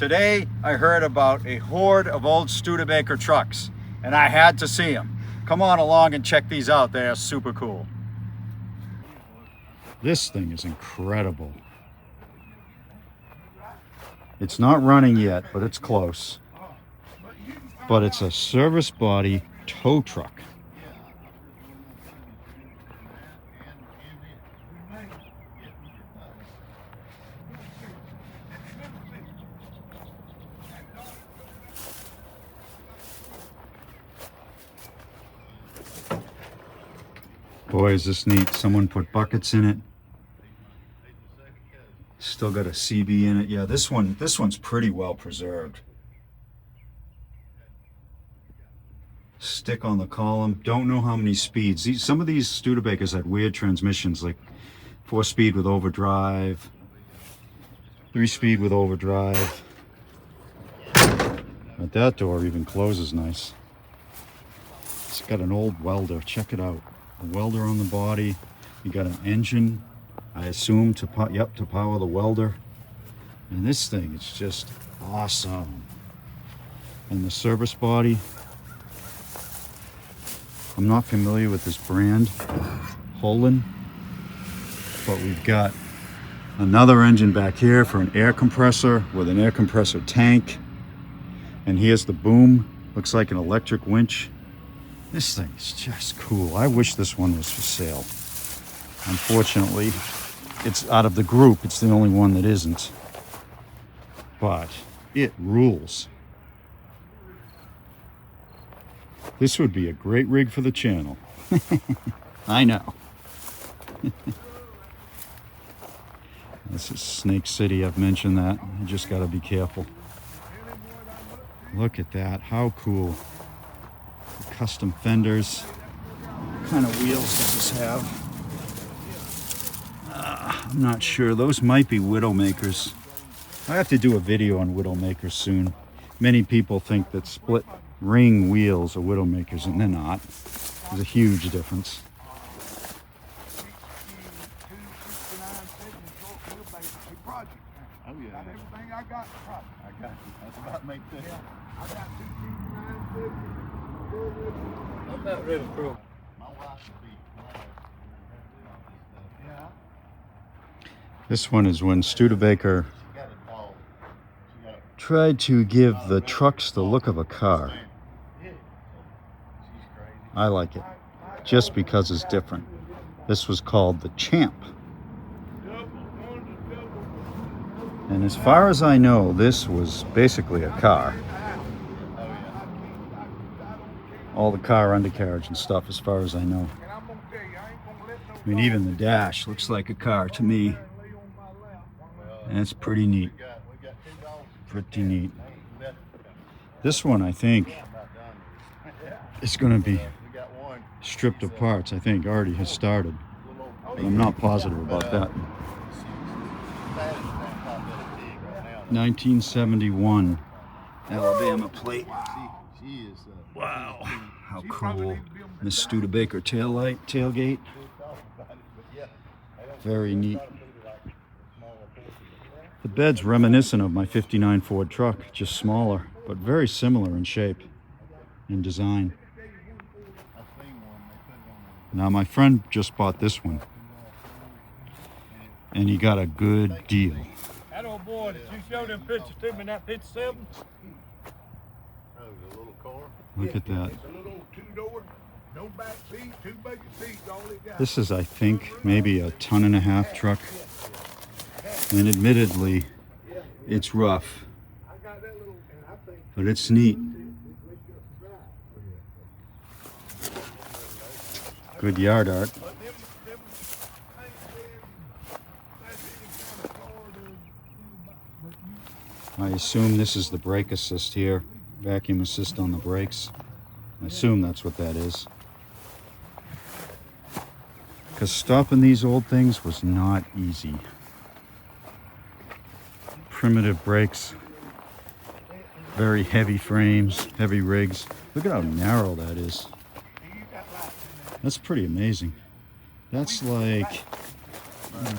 Today I heard about a horde of old Studebaker trucks and I had to see them. Come on along and check these out. They are super cool. This thing is incredible. It's not running yet, but it's close. But it's a service body tow truck. Boy, is this neat. Someone put buckets in it. Still got a CB in it. Yeah, this one's pretty well preserved. Stick on the column. Don't know how many speeds. Some of these Studebakers had weird transmissions, like 4-speed with overdrive, 3-speed with overdrive. But that door even closes nice. It's got an old welder. Check it out. A welder on the body. You got an engine, I assume, to power the welder. And this thing is just awesome. And the service body, I'm not familiar with this brand, Holland, but we've got another engine back here for an air compressor with an air compressor tank. And here's the boom. Looks like an electric winch. This thing is just cool. I wish this one was for sale. Unfortunately, it's out of the group. It's the only one that isn't. But it rules. This would be a great rig for the channel. I know. This is Snake City. I've mentioned that. You just got to be careful. Look at that. How cool. The custom fenders. What kind of wheels does this have? I'm not sure. Those might be Widowmakers. I have to do a video on Widowmakers soon. Many people think that split ring wheels are Widowmakers, and they're not. There's a huge difference. Oh yeah. Everything I got you. That's about to make this. I got 2 That really cool. My wife would be yeah. This one is when Studebaker tried to give the trucks the look of a car. I like it, just because it's different. This was called the Champ. And as far as I know, this was basically a car. All the car undercarriage and stuff, as far as I know. I mean, even the dash looks like a car to me. And it's pretty neat. Pretty neat. This one, I think, is going to be stripped of parts. I think already has started. But I'm not positive about that. 1971 Alabama plate. Wow, how cool. The Studebaker tailgate. Very neat. The bed's reminiscent of my '59 Ford truck, just smaller, but very similar in shape and design. Now my friend just bought this one, and he got a good deal. That old boy, did you show them pictures to me in that 57? Oh, the little car? Look at that. It's a little 2-door, no back seat, 2 bucket seats, all it got. This is, I think, maybe a 1.5 ton truck. And admittedly, it's rough, but it's neat. Good yard art. I assume this is the brake assist here, vacuum assist on the brakes. I assume that's what that is. Because stopping these old things was not easy. Primitive brakes, very heavy frames, heavy rigs. Look at how narrow that is. That's pretty amazing. That's like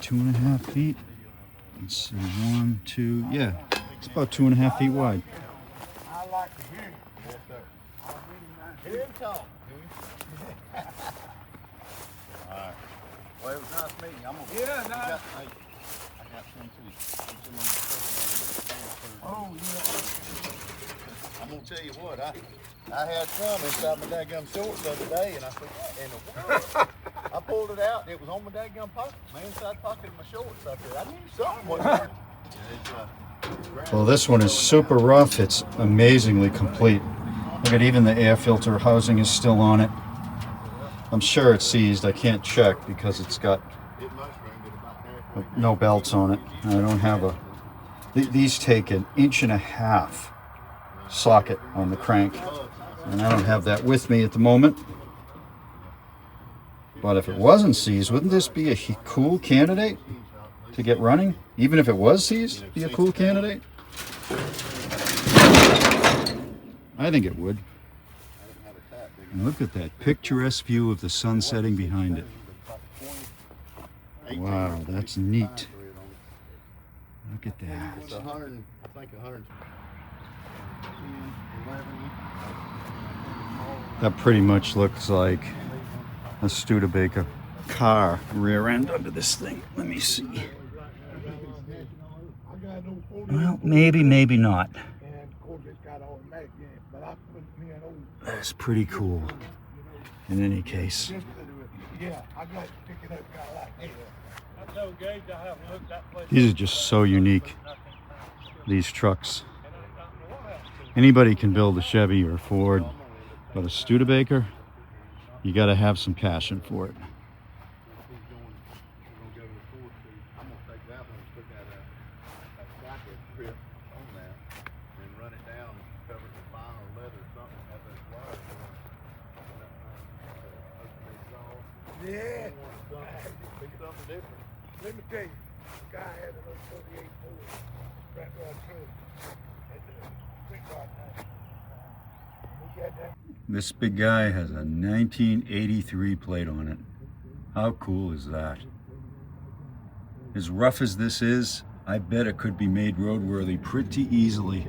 2.5 feet. Let's see, 1, 2, yeah, It's about 2.5 feet wide. I like to hear you. Yes, sir. Hear him talk. All right. Well, it was nice meeting you. I'm gonna. Yeah, nice. I got some too. Oh, I'm gonna tell you what. I had some inside my daggum shorts the other day, and I said, "What in the world?" I pulled it out, and it was on my daggum pocket, my inside pocket of my shorts. I said, "I knew something was there." Well, this one is super rough. It's amazingly complete. Look at, even the air filter housing is still on it. I'm sure it's seized. I can't check because it's got no belts on it. I don't have a... These take 1.5 inch socket on the crank, and I don't have that with me at the moment. But if it wasn't seized, wouldn't this be a cool candidate to get running? Even if it was seized, be a cool candidate? I think it would. And look at that picturesque view of the sun setting behind it. Wow, that's neat. Look at that. It's 100, I think 100. That pretty much looks like a Studebaker car rear end under this thing. Let me see. Well, maybe, maybe not. That's pretty cool. In any case. These are just so unique, these trucks. Anybody can build a Chevy or a Ford, but a Studebaker, you got to have some passion for it. yeah. Something different. Let me tell you, the guy had a little 38 Ford back on truck at the quick rod time. He got that. This big guy has a 1983 plate on it. How cool is that? As rough as this is, I bet it could be made roadworthy pretty easily.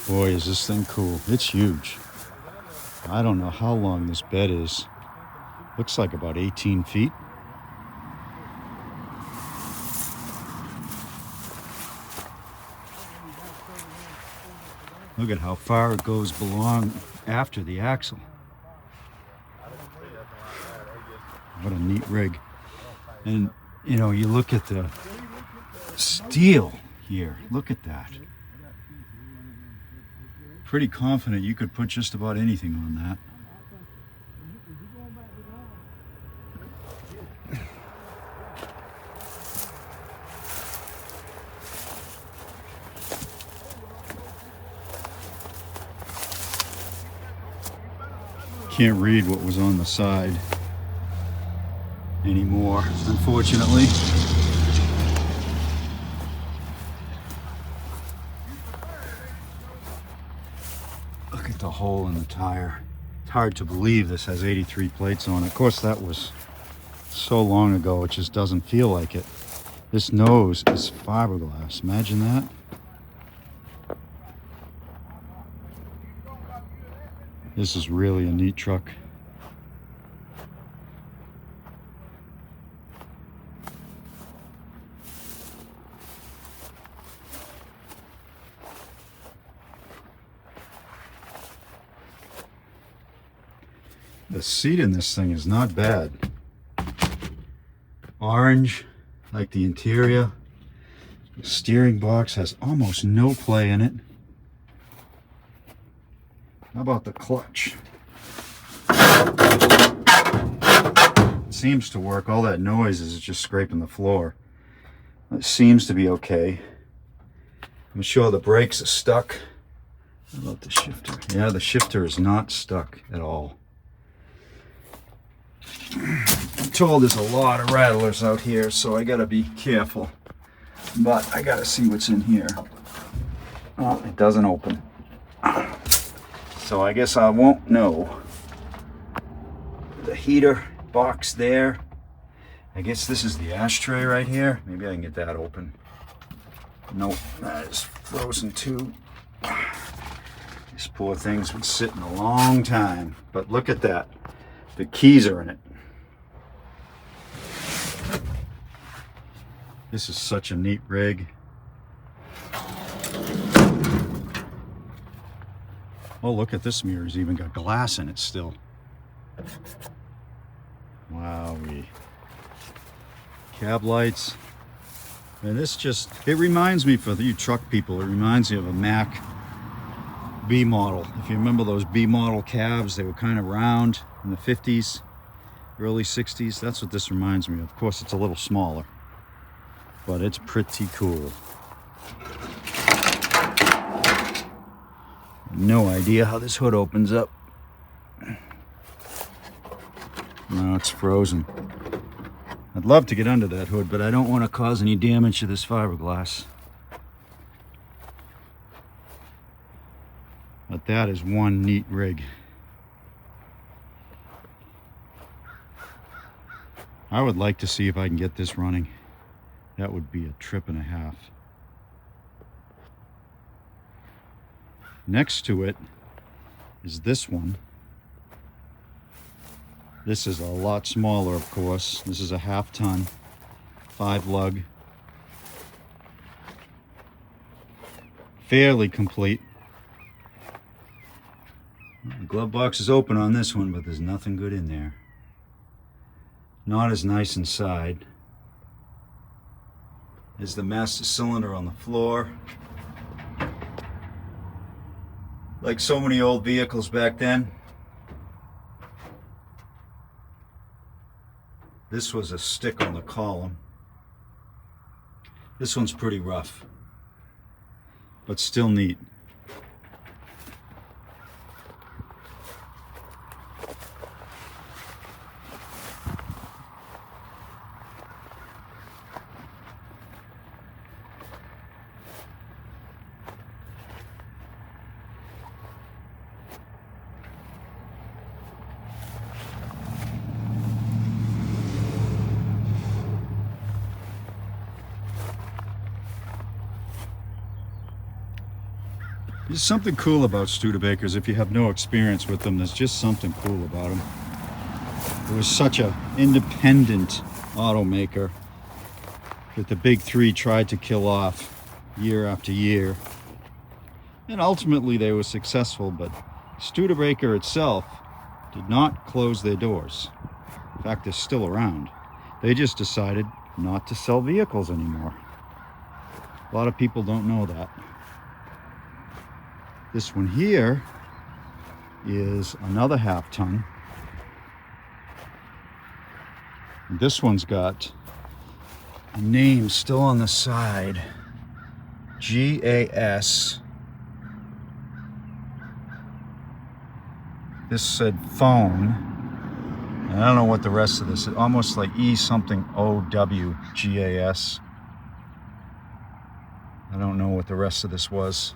Boy, is this thing cool. It's huge. I don't know how long this bed is. Looks like about 18 feet. Look at how far it goes belong after the axle. What a neat rig. And, you know, you look at the steel here. Look at that. Pretty confident you could put just about anything on that. Can't read what was on the side anymore, unfortunately. Look at the hole in the tire. It's hard to believe this has 83 plates on it. Of course, that was so long ago, it just doesn't feel like it. This nose is fiberglass. Imagine that. This is really a neat truck. The seat in this thing is not bad. Orange, like the interior. The steering box has almost no play in it. How about the clutch? It seems to work. All that noise is just scraping the floor. It seems to be okay. I'm sure the brakes are stuck. How about the shifter? Yeah, the shifter is not stuck at all. I'm told there's a lot of rattlers out here, so I gotta be careful. But I gotta see what's in here. Oh, it doesn't open. So I guess I won't know. The heater box there. I guess this is the ashtray right here. Maybe I can get that open. Nope, that is frozen too. These poor things been sitting a long time. But look at that. The keys are in it. This is such a neat rig. Oh, look at this mirror. It's even got glass in it still. Wowee. Cab lights. And this just, it reminds me, for you truck people, it reminds me of a Mack B model. If you remember those B model cabs, they were kind of round in the 50s, early 60s. That's what this reminds me of. Of course, it's a little smaller, but it's pretty cool. No idea how this hood opens up. No, it's frozen. I'd love to get under that hood, but I don't want to cause any damage to this fiberglass. But that is one neat rig. I would like to see if I can get this running. That would be a trip and a half. Next to it is this one. This is a lot smaller, of course. This is a 1/2 ton, 5 lug. Fairly complete. The glove box is open on this one, but there's nothing good in there. Not as nice inside. There's the master cylinder on the floor. Like so many old vehicles back then, this was a stick on the column. This one's pretty rough, but still neat. There's something cool about Studebakers. If you have no experience with them, there's just something cool about them. It was such an independent automaker that the big three tried to kill off year after year. And ultimately they were successful, but Studebaker itself did not close their doors. In fact, they're still around. They just decided not to sell vehicles anymore. A lot of people don't know that. This one here is another 1/2 ton. This one's got a name still on the side. GAS. This said phone. And I don't know what the rest of this is. Almost like E something OW GAS. I don't know what the rest of this was.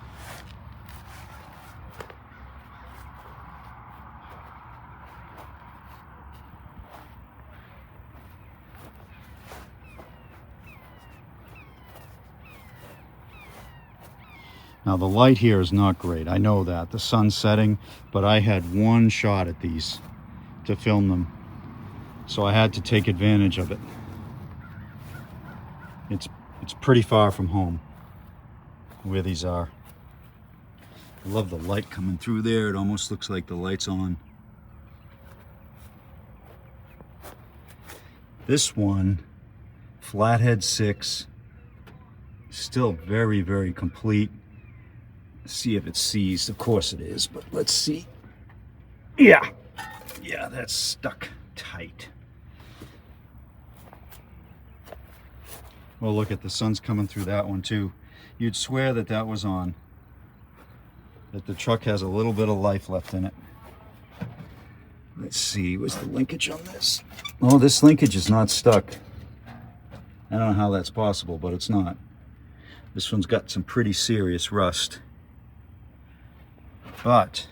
Now the light here is not great, I know that, the sun's setting, but I had one shot at these to film them, so I had to take advantage of it. It's pretty far from home, where these are. I love the light coming through there, it almost looks like the light's on. This one, Flathead 6, still very, very complete. See if it's seized. Of course it is, but let's see. Yeah, that's stuck tight. Well, look at the sun's coming through that one too. You'd swear that that was on, that the truck has a little bit of life left in it. Let's see, what's the linkage on this? Oh, this linkage is not stuck. I don't know how that's possible, but it's not. This one's got some pretty serious rust. but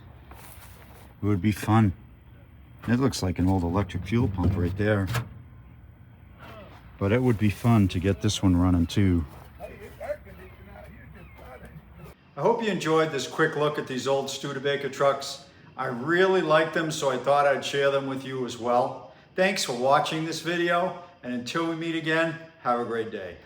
it would be fun. It looks like an old electric fuel pump right there. But it would be fun to get this one running too. I hope you enjoyed this quick look at these old Studebaker trucks. I really like them, so I thought I'd share them with you as well. Thanks for watching this video, and until we meet again, have a great day.